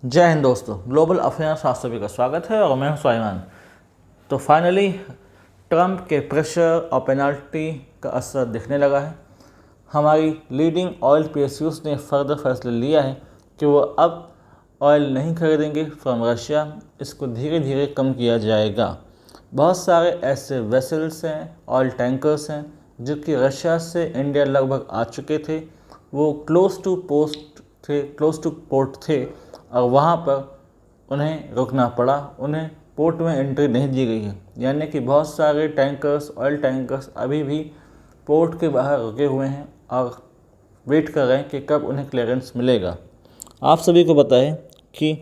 जय हिंद दोस्तों, global affair Shastri का स्वागत है और मैं हूं स्वाइमान। तो फाइनली ट्रंप के प्रेशर और पेनल्टी का असर दिखने लगा है। हमारी लीडिंग ऑयल पीएसयूज ने फर्दर फैसला लिया है कि वो अब ऑयल नहीं खरीदेंगे फ्रॉम रशिया। इसको धीरे धीरे कम किया जाएगा। बहुत सारे ऐसे वेसल्स हैं, ऑयल टैंकर्स हैं जो कि रशिया से इंडिया लगभग आ चुके थे। वो क्लोज टू पोर्ट थे और वहाँ पर उन्हें रुकना पड़ा। उन्हें पोर्ट में एंट्री नहीं दी गई है, यानी कि बहुत सारे टैंकर्स, ऑयल टैंकर्स अभी भी पोर्ट के बाहर रुके हुए हैं और वेट कर रहे हैं कि कब उन्हें क्लियरेंस मिलेगा। आप सभी को पता है कि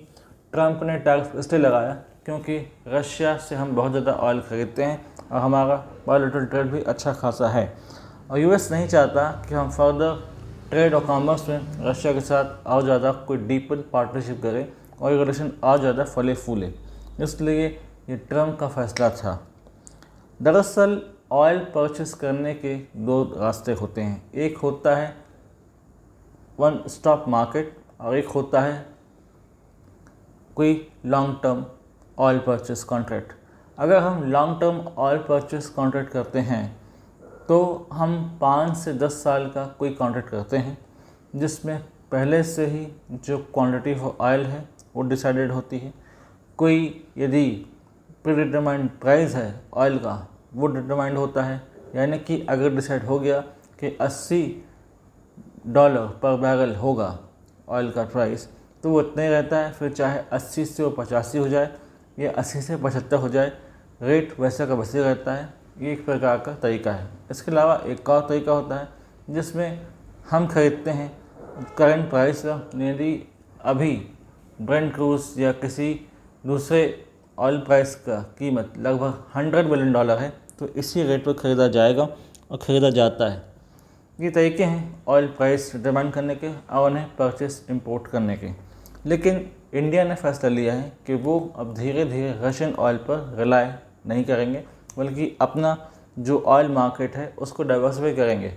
ट्रंप ने टैक्स इसलिए लगाया क्योंकि रशिया से हम बहुत ज़्यादा ऑयल खरीदते हैं और हमारा बायलैटरल ट्रेड भी अच्छा खासा है। और यूएस नहीं चाहता कि हम फर्दर ट्रेड और कॉमर्स में रशिया के साथ और ज़्यादा कोई डीपर पार्टनरशिप करें और ये रिलेशन और ज़्यादा फले फूले, इसलिए ये ट्रंप का फैसला था। दरअसल ऑयल परचेस करने के दो रास्ते होते हैं। एक होता है वन स्टॉप मार्केट और एक होता है कोई long term oil purchase contract. अगर हम long term oil purchase contract करते हैं तो हम 5 से 10 साल का कोई कॉन्ट्रैक्ट करते हैं जिसमें पहले से ही जो क्वांटिटी ऑफ ऑयल है वो डिसाइडेड होती है। कोई यदि प्रीडिटरमाइंड प्राइस है ऑयल का वो डिटरमाइंड होता है, यानी कि अगर डिसाइड हो गया कि $80 पर बैरल होगा ऑयल का प्राइस तो वो इतना ही रहता है। फिर चाहे 80 से वो 85 हो जाए या 80 से 75 हो जाए, रेट वैसा का वैसे रहता है। ये एक प्रकार का तरीका है। इसके अलावा एक और तरीका होता है जिसमें हम खरीदते हैं करंट प्राइस का। यदि अभी ब्रेंट क्रूज या किसी दूसरे ऑयल प्राइस का कीमत लगभग $100 बिलियन है तो इसी रेट पर ख़रीदा जाएगा और ख़रीदा जाता है। ये तरीके हैं ऑयल प्राइस डिटरमाइन करने के और उन्हें परचेस इंपोर्ट करने के। लेकिन इंडिया ने फैसला लिया है कि वो अब धीरे धीरे रशियन ऑयल पर रिलाय नहीं करेंगे, बल्कि अपना जो ऑयल मार्केट है उसको डाइवर्सिफाई करेंगे।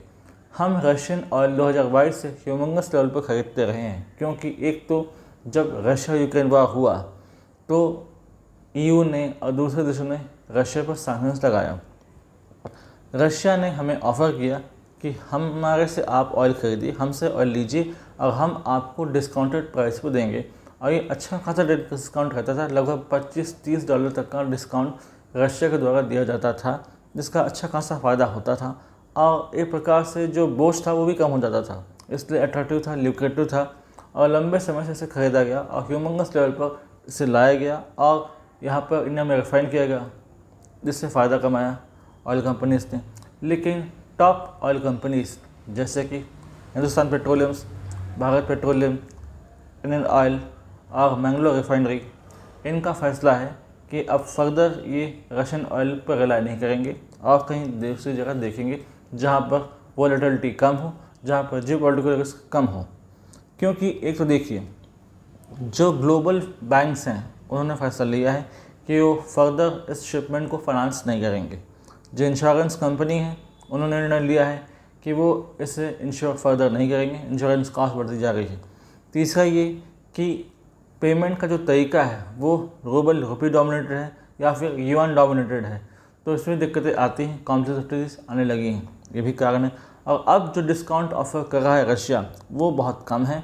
हम रशियन ऑयल 2022 से ह्यूमंगस लेवल पर ख़रीदते रहे हैं, क्योंकि एक तो जब रशिया यूक्रेन वार हुआ तो ईयू ने और दूसरे देशों ने रशिया पर सैंक्शंस लगाया। रशिया ने हमें ऑफ़र किया कि हमारे से आप ऑयल खरीदिए, हमसे ऑयल लीजिए और हम आपको डिस्काउंटेड प्राइस पर देंगे। और ये अच्छा खासा डिस्काउंट रहता था, लगभग $25-30 तक का डिस्काउंट रशिया के द्वारा दिया जाता था, जिसका अच्छा खासा फ़ायदा होता था और एक प्रकार से जो बोझ था वो भी कम हो जाता था। इसलिए अट्रैक्टिव था, ल्यूक्रेटिव था और लंबे समय से इसे ख़रीदा गया और ह्यूमंगस लेवल पर इसे लाया गया और यहाँ पर इंडिया में रिफाइन किया गया, जिससे फ़ायदा कमाया ऑयल कंपनीज़ ने। लेकिन टॉप ऑयल कंपनीज़ जैसे कि Hindustan petroleums, Bharat petroleum, Indian oil और मैंगलोर रिफाइनरी, इनका फ़ैसला है कि अब फर्दर ये रशियन ऑयल पर रिलाय नहीं करेंगे और कहीं दूसरी जगह देखेंगे जहाँ पर वोलेटिलिटी कम हो, जहाँ पर जियोपॉलिटिकल रिस्क कम हो। क्योंकि एक तो देखिए, जो ग्लोबल बैंक्स हैं उन्होंने फैसला लिया है कि वो फर्दर इस शिपमेंट को फाइनेंस नहीं करेंगे। जो इंश्योरेंस कंपनी है उन्होंने निर्णय लिया है कि वो इसे इंश्योर फर्दर नहीं करेंगे, इंश्योरेंस कॉस्ट बढ़ती जा रही है। तीसरा ये कि पेमेंट का जो तरीका है वो रुपी डोमिनेटेड है या फिर युआन डोमिनेटेड है, तो इसमें दिक्कतें आती हैं, कॉम्प्लेक्सिटीज आने लगी हैं, ये भी कारण है। और अब जो डिस्काउंट ऑफर कर रहा है रशिया वो बहुत कम है,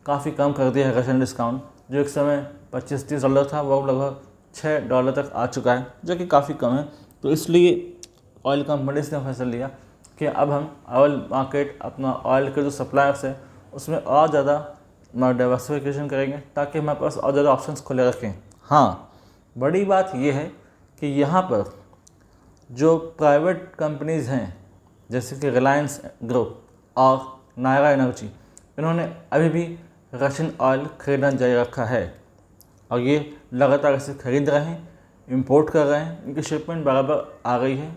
काफ़ी कम कर दिया है रशियन डिस्काउंट। जो एक समय $25-30 था वो लगभग $6 तक आ चुका है, जो कि काफ़ी कम है। तो इसलिए ऑयल कंपनीज ने फैसला लिया कि अब हम ऑयल मार्केट, अपना ऑयल के जो सप्लायर्स है उसमें और ज़्यादा डाइवर्सिफिकेशन करेंगे ताकि हमारे पास और ज़्यादा ऑप्शंस खुले रखें। हाँ, बड़ी बात यह है कि यहाँ पर जो प्राइवेट कंपनीज़ हैं जैसे कि रिलायंस ग्रुप और नायरा एनर्जी, इन्होंने अभी भी रशियन ऑयल खरीदना जारी रखा है और ये लगातार इसे खरीद रहे हैं, इंपोर्ट कर रहे हैं। इनकी शिपमेंट बराबर आ गई है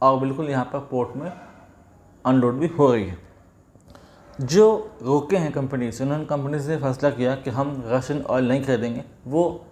और बिल्कुल यहाँ पर पोर्ट में अनलोड भी हो रही है। जो रोके हैं कंपनीज, उन्होंने कंपनीज ने फैसला किया कि हम रशियन ऑयल नहीं खरीदेंगे, वो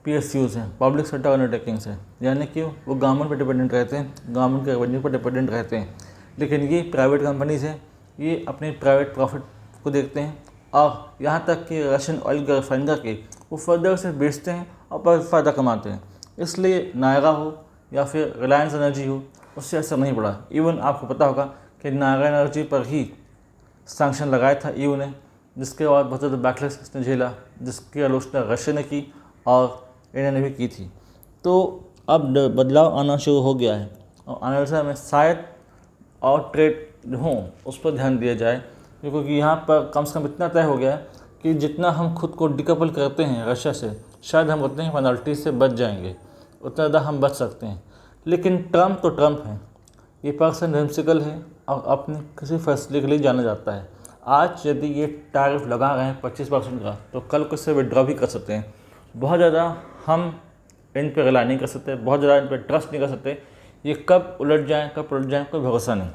पीएसयूज़ हैं, पब्लिक सेक्टर अंडरटेकिंग्स हैं, यानी कि वो गवर्नमेंट पर डिपेंडेंट रहते हैं, गवर्नमेंट के रेवेन्यू पर डिपेंडेंट रहते हैं। लेकिन ये प्राइवेट कंपनीज हैं, ये अपने प्राइवेट प्रॉफिट को देखते हैं और यहाँ तक कि रशियन ऑयल के रिफाइन करके वो फर्दर से बेचते हैं और फ़ायदा कमाते हैं। इसलिए नायरा हो या फिर रिलायंस एनर्जी हो, उससे असर नहीं पड़ा। इवन आपको पता होगा कि नायरा एनर्जी पर ही सैंक्शन लगाया था ईयू ने, जिसके बाद बहुत ज़्यादा बैकलैश इसने झेला, जिसकी आलोचना रशिया ने की और इंडिया ने भी की थी। तो अब बदलाव आना शुरू हो गया है और आने वाले समय में शायद और ट्रेड हों उस पर ध्यान दिया जाए, क्योंकि यहाँ पर कम से कम इतना तय हो गया है कि जितना हम खुद को डिकपल करते हैं रशिया से, शायद हम उतने ही पेनल्टी से बच जाएंगे, उतना ज़्यादा हम बच सकते हैं। लेकिन ट्रम्प तो ट्रम्प है, ये पर्सन व्हिम्सिकल है और अपने किसी फैसले के लिए जाना जाता है। आज यदि ये टैरिफ लगा रहे हैं 25% का, तो कल को इसे विड्रॉ भी कर सकते हैं। बहुत ज़्यादा हम इन पर रिलाई नहीं कर सकते, बहुत ज़्यादा इन पर ट्रस्ट नहीं कर सकते। ये कब उलट जाए कब पलट जाए कोई भरोसा नहीं।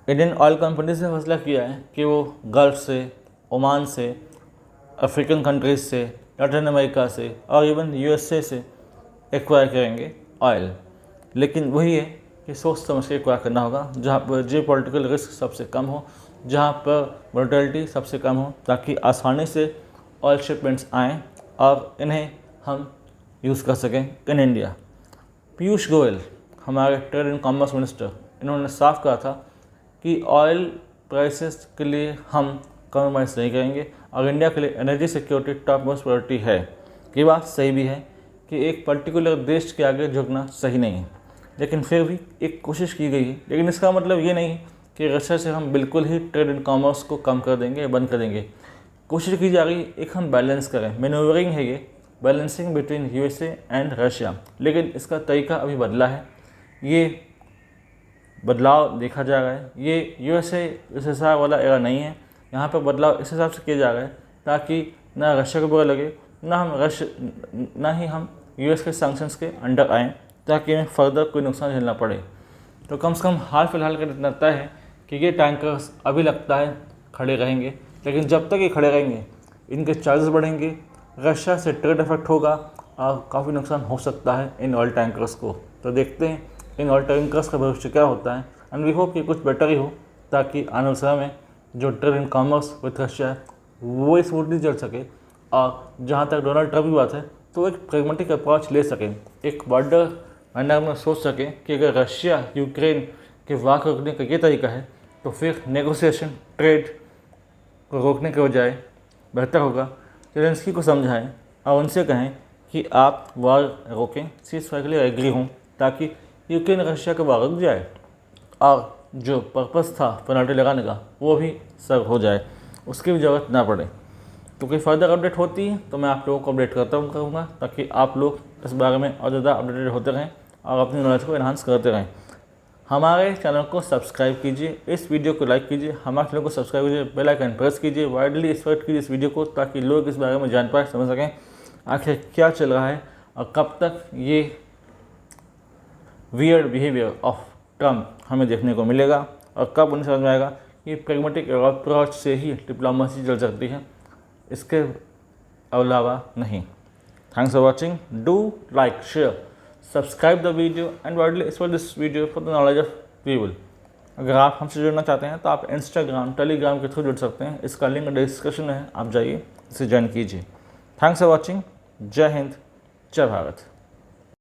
इंडियन ऑयल कंपनी से फैसला किया है कि वो गल्फ से, ओमान से, अफ्रीकन कंट्रीज़ से, लैटिन अमेरिका से और इवन यूएसए से एक्वायर करेंगे ऑयल। लेकिन वही है कि सोच समझ के एक्वायर करना होगा, जहाँ पर जियोपॉलिटिकल रिस्क सबसे कम हो, जहाँ पर वोलेटिलिटी सबसे कम हो, ताकि आसानी से ऑयल शिपमेंट्स आएँ और इन्हें हम यूज़ कर सकें इन इंडिया। पीयूष गोयल हमारे ट्रेड एंड कॉमर्स मिनिस्टर, इन्होंने साफ कहा था कि ऑयल प्राइसेस के लिए हम कॉम्प्रोमाइज़ नहीं करेंगे और इंडिया के लिए energy security top most priority है। ये बात सही भी है कि एक पर्टिकुलर देश के आगे झुकना सही नहीं है, लेकिन फिर भी एक कोशिश की गई है। लेकिन इसका मतलब ये नहीं कि रशिया से हम बिल्कुल ही ट्रेड एंड कॉमर्स को कम कर देंगे, बंद कर देंगे। कोशिश की जा रही है एक हम बैलेंस करें, मैन्यूवरिंग है ये, balancing between USA and Russia. लेकिन इसका तरीका अभी बदला है, ये बदलाव देखा जा रहा है। ये यूएसए इस हिसाब वाला एरा नहीं है, यहाँ पर बदलाव इस हिसाब से किया जा रहा है ताकि ना रशिया को बुरा लगे, ना ही हम यूएस के सैंक्शंस के अंडर आएँ, ताकि हमें फर्दर कोई नुकसान झेलना पड़े। तो कम से कम हाल फिलहाल का इतना तय है कि ये टैंकर्स अभी लगता है खड़े रहेंगे, लेकिन जब तक ये खड़े रहेंगे इनके चार्जेस बढ़ेंगे, रशिया से ट्रेड इफेक्ट होगा और काफ़ी नुकसान हो सकता है इन ऑयल टैंकर्स को। तो देखते हैं इन ऑयल टैंकर्स का भविष्य क्या होता है, एंड वी होप कि कुछ बेटर ही हो, ताकि आने वाले समय में जो trade and commerce with Russia है वो स्मूथली चल सके। और जहाँ तक डोनाल्ड ट्रम्प की बात है, तो एक प्रेगमेटिक अप्रोच ले सकें, एक बॉर्डर मैनर में सोच सकें कि अगर रशिया यूक्रेन के वार को रोकने का ये तरीका है, तो फिर नेगोशिएशन ट्रेड को रोकने के बजाय बेहतर होगा ज़ेलेंस्की को समझाएं और उनसे कहें कि आप वार रोकें, सीज़ फायर के लिए एग्री हों, ताकि यूक्रेन रशिया का वार रुक जाए और जो पर्पस था पेनल्टी लगाने का वो भी सर्व हो जाए, उसकी भी ज़रूरत ना पड़े। तो कोई फर्दर अपडेट होती है तो मैं आप लोगों को अपडेट करता रहूँगा, ताकि आप लोग इस बारे में और ज़्यादा अपडेटेड होते रहें और अपनी नॉलेज को एनहांस करते रहें। हमारे चैनल को सब्सक्राइब कीजिए, इस वीडियो को लाइक कीजिए, हमारे चैनल को सब्सक्राइब कीजिए, बेल आइकन प्रेस कीजिए, वाइडली स्प्रेड कीजिए इस वीडियो को, ताकि लोग इस बारे में जान पाए, समझ सकें आखिर क्या चल रहा है और कब तक ये वियर्ड बिहेवियर ऑफ ट्रम्प हमें देखने को मिलेगा और कब उन्हें समझ में आएगा कि प्रैग्मेटिक अप्रोच से ही डिप्लोमेसी चल सकती है, इसके अलावा नहीं। Thanks for watching, do like, share, subscribe the video and widely spread this video for the knowledge of people. अगर आप हमसे जुड़ना चाहते हैं तो आप इंस्टाग्राम, टेलीग्राम के थ्रू जुड़ सकते हैं, इसका लिंक डिस्क्रिप्शन में है, आप जाइए इसे ज्वाइन कीजिए। थैंक्स फॉर वॉचिंग, जय हिंद, जय भारत।